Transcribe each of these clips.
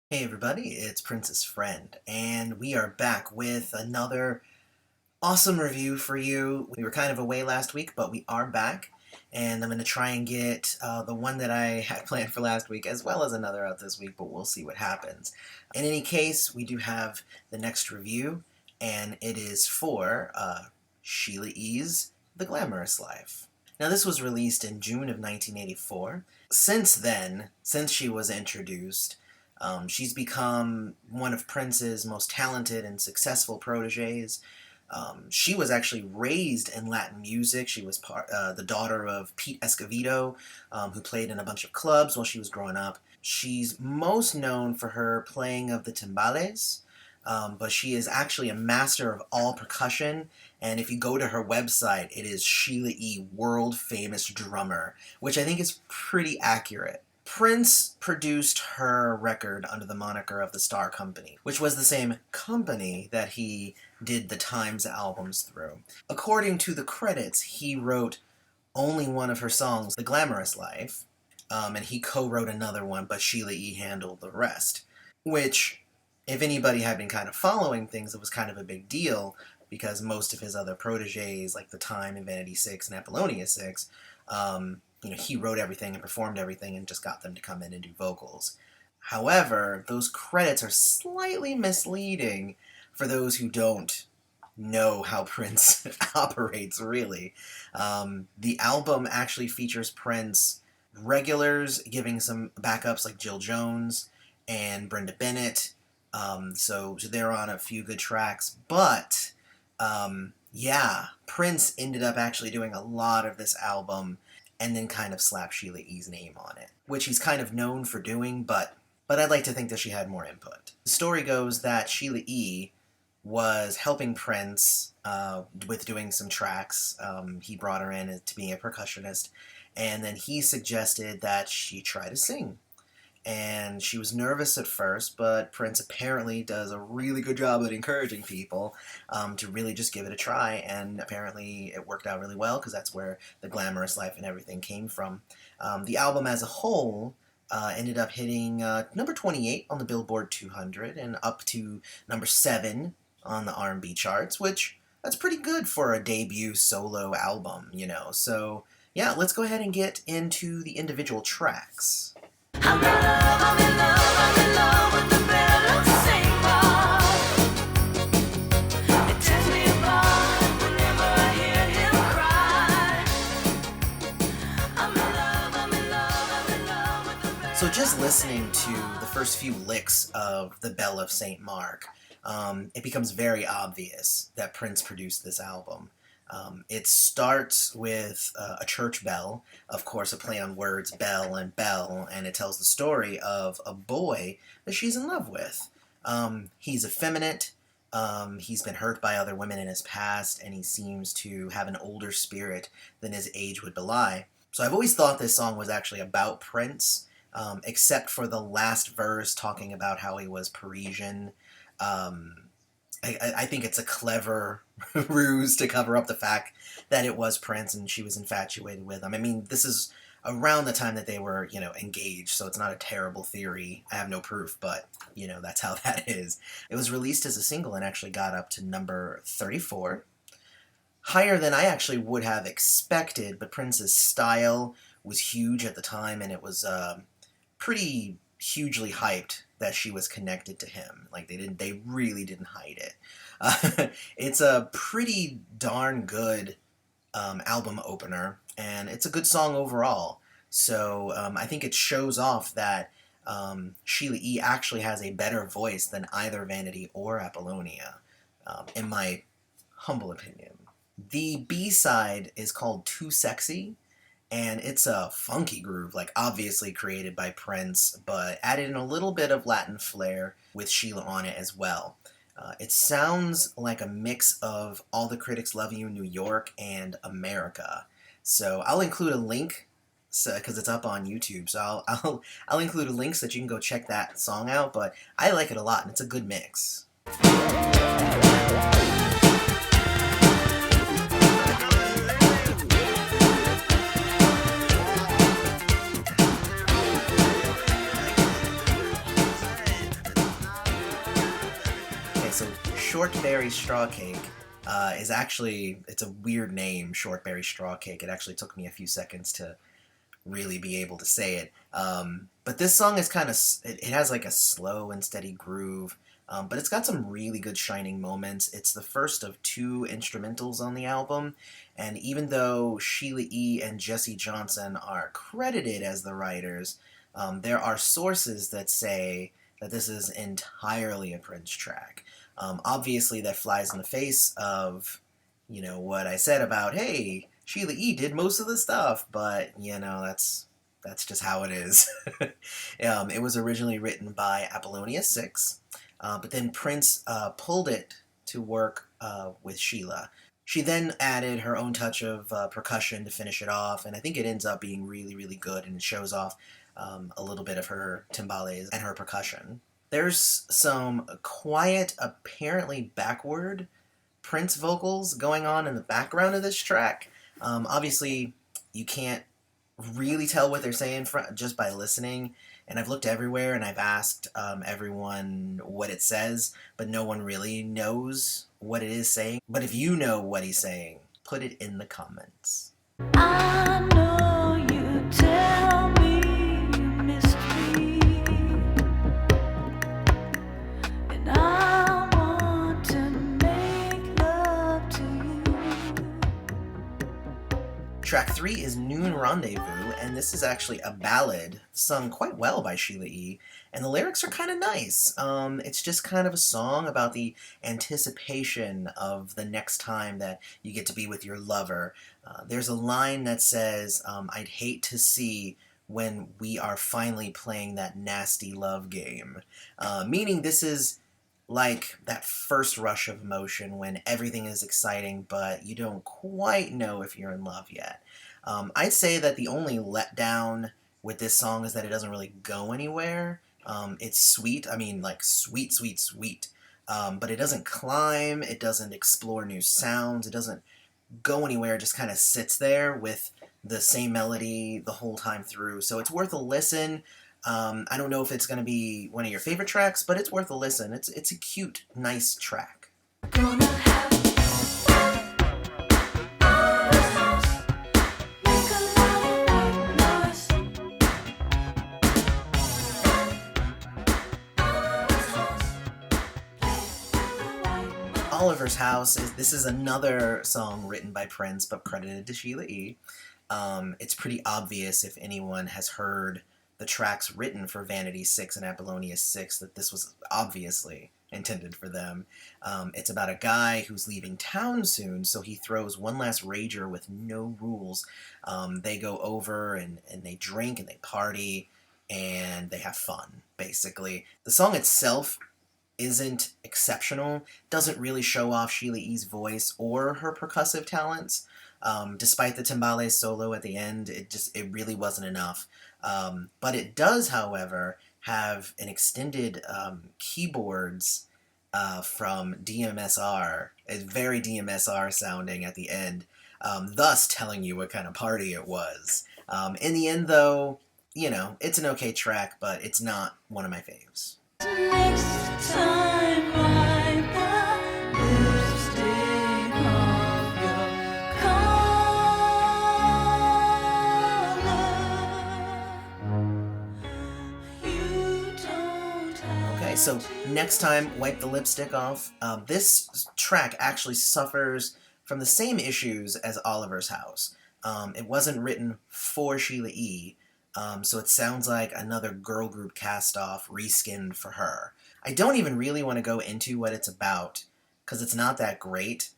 Hey everybody, it's Prince's Friend, and we are back with another awesome review for you. We were kind of away last week, but we are back, and I'm going to try and get the one that I had planned for last week, as well as another out this week, but we'll see what happens. In any case, we do have the next review, and it is for Sheila E's The Glamorous Life. Now, this was released in June of 1984. Since then, since she was introduced, she's become one of Prince's most talented and successful proteges. She was actually raised in Latin music. She was the daughter of Pete Escovedo, who played in a bunch of clubs while she was growing up. She's most known for her playing of the timbales, but she is actually a master of all percussion. And if you go to her website, it is Sheila E, world famous drummer, which I think is pretty accurate. Prince produced her record under the moniker of the Star Company, which was the same company that he did the Times albums through. According to the credits, he wrote only one of her songs, The Glamorous Life, and he co-wrote another one, but Sheila E. handled the rest. Which, if anybody had been kind of following things, it was kind of a big deal, because most of his other proteges, like The Time and Vanity 6 and Apollonia 6, he wrote everything and performed everything and just got them to come in and do vocals. However, those credits are slightly misleading for those who don't know how Prince operates, really. The album actually features Prince regulars giving some backups like Jill Jones and Brenda Bennett. So they're on a few good tracks. But, Prince ended up actually doing a lot of this album and then kind of slap Sheila E.'s name on it, which he's kind of known for doing, but I'd like to think that she had more input. The story goes that Sheila E. was helping Prince with doing some tracks. He brought her in to be a percussionist, and then he suggested that she try to sing. And she was nervous at first, but Prince apparently does a really good job at encouraging people to really just give it a try, and apparently it worked out really well, because that's where The Glamorous Life and everything came from. The album as a whole ended up hitting number 28 on the Billboard 200 and up to number 7 on the R&B charts, which that's pretty good for a debut solo album, So, yeah, let's go ahead and get into the individual tracks. I'm in love, I'm in love, I'm in love with the Belle of St. It tears me apart whenever I hear him cry. I'm in love, I'm in love, I'm in love with the Belle. So just listening to the first few licks of the Belle of St. It becomes very obvious that Prince produced this album. It starts with a church bell, of course a play on words, bell and bell, and it tells the story of a boy that she's in love with. He's effeminate, he's been hurt by other women in his past, and he seems to have an older spirit than his age would belie. So I've always thought this song was actually about Prince, except for the last verse talking about how he was Parisian. I think it's a clever ruse to cover up the fact that it was Prince and she was infatuated with him. I mean, this is around the time that they were, engaged, so it's not a terrible theory. I have no proof, but, that's how that is. It was released as a single and actually got up to number 34. Higher than I actually would have expected, but Prince's style was huge at the time, and it was pretty hugely hyped that she was connected to him. Like, they really didn't hide it. It's a pretty darn good album opener, and it's a good song overall. So I think it shows off that Sheila E. actually has a better voice than either Vanity or Apollonia, in my humble opinion. The B-side is called Too Sexy, and it's a funky groove, like obviously created by Prince, but added in a little bit of Latin flair with Sheila on it as well. It sounds like a mix of All the Critics Love You, New York, and America. So I'll include a link, because it's up on YouTube, so I'll include a link so that you can go check that song out, but I like it a lot, and it's a good mix. Shortberry Strawcake is actually, it's a weird name, Shortberry Strawcake. It actually took me a few seconds to really be able to say it. But this song is kind of, it has like a slow and steady groove, but it's got some really good shining moments. It's the first of 2 instrumentals on the album, and even though Sheila E. and Jesse Johnson are credited as the writers, there are sources that say that this is entirely a Prince track. Obviously, that flies in the face of, you know, what I said about, hey, Sheila E. did most of the stuff, but, you know, that's just how it is. It was originally written by Apollonia 6, but then Prince pulled it to work with Sheila. She then added her own touch of percussion to finish it off, and I think it ends up being really, really good, and it shows off a little bit of her timbales and her percussion. There's some quiet, apparently backward Prince vocals going on in the background of this track. Obviously, you can't really tell what they're saying just by listening, and I've looked everywhere and I've asked everyone what it says, but no one really knows what it is saying. But if you know what he's saying, put it in the comments. I know you tell me mystery, and I want to make love to you. Track 3 is Noon Rendezvous, and this is actually a ballad sung quite well by Sheila E., and the lyrics are kind of nice. It's just kind of a song about the anticipation of the next time that you get to be with your lover. There's a line that says, I'd hate to see when we are finally playing that nasty love game. Meaning this is like that first rush of emotion when everything is exciting, but you don't quite know if you're in love yet. I'd say that the only letdown with this song is that it doesn't really go anywhere. It's sweet, I mean, like sweet, sweet, sweet. But it doesn't climb, it doesn't explore new sounds, it doesn't go anywhere, it just kind of sits there with the same melody the whole time through. So it's worth a listen. I don't know if it's going to be one of your favorite tracks, but it's worth a listen. It's a cute, nice track. Gonna have make a loud noise. Oliver's House this is another song written by Prince, but credited to Sheila E. It's pretty obvious if anyone has heard the tracks written for Vanity 6 and Apollonia 6 that this was obviously intended for them. It's about a guy who's leaving town soon, so he throws one last rager with no rules. They go over and they drink and they party and they have fun, basically. The song itself isn't exceptional, doesn't really show off Sheila E.'s voice or her percussive talents. Despite the timbales solo at the end, it really wasn't enough. But it does, however, have an extended keyboards from DMSR. It's very DMSR sounding at the end, thus telling you what kind of party it was. In the end, though, you know, it's an okay track, but it's not one of my faves. Next time, wipe the lipstick off your collar. You don't have Okay, so next time, Wipe the Lipstick Off. This track actually suffers from the same issues as Oliver's House. It wasn't written for Sheila E., so it sounds like another girl group cast-off reskinned for her. I don't even really want to go into what it's about, because it's not that great.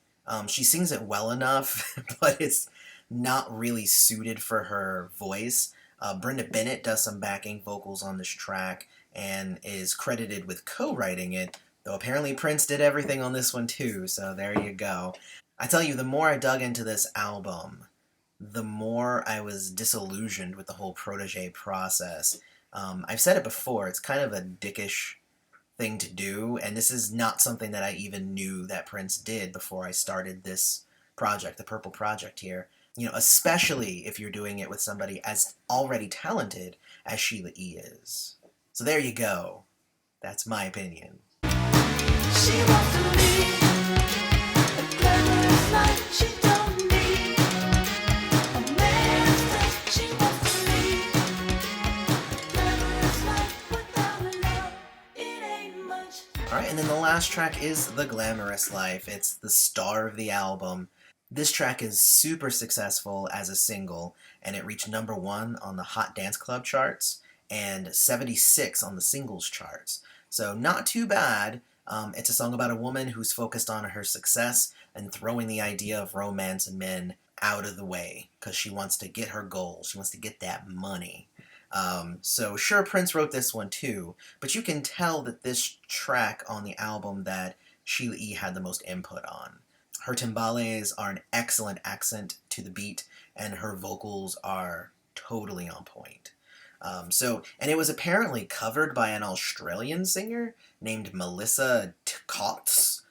She sings it well enough, but it's not really suited for her voice. Brenda Bennett does some backing vocals on this track, and is credited with co-writing it, though apparently Prince did everything on this one too, so there you go. I tell you, the more I dug into this album, the more I was disillusioned with the whole protege process. I've said it before, it's kind of a dickish thing to do, and this is not something that I even knew that Prince did before I started this project, the Purple Project here. You know, especially if you're doing it with somebody as already talented as Sheila E. is. So there you go. That's my opinion. She She wants to lead a glamorous life. She don't need a man's touch. She wants to lead a glamorous life without love. It ain't much. Alright, and then the last track is The Glamorous Life. It's the star of the album. This track is super successful as a single, and it reached #1 on the Hot Dance Club charts and 76 on the singles charts. So not too bad. It's a song about a woman who's focused on her success and throwing the idea of romance and men out of the way because she wants to get her goals. She wants to get that money. So sure, Prince wrote this one too, but you can tell that this track on the album that Sheila E had the most input on. Her timbales are an excellent accent to the beat, and her vocals are totally on point. And it was apparently covered by an Australian singer named Melissa Cots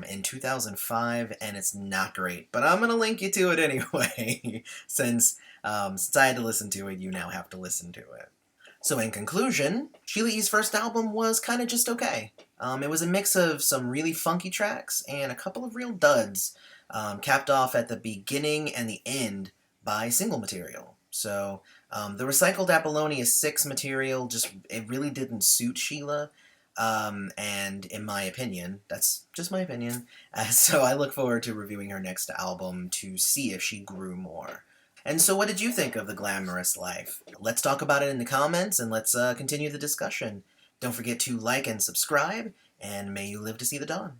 in 2005, and it's not great. But I'm going to link you to it anyway, since I had to listen to it, you now have to listen to it. So in conclusion, Sheila E's first album was kind of just okay. It was a mix of some really funky tracks and a couple of real duds, capped off at the beginning and the end by single material. So the recycled Apollonia 6 material it really didn't suit Sheila, and in my opinion, that's just my opinion, so I look forward to reviewing her next album to see if she grew more. And so what did you think of The Glamorous Life? Let's talk about it in the comments, and let's continue the discussion. Don't forget to like and subscribe, and may you live to see the dawn.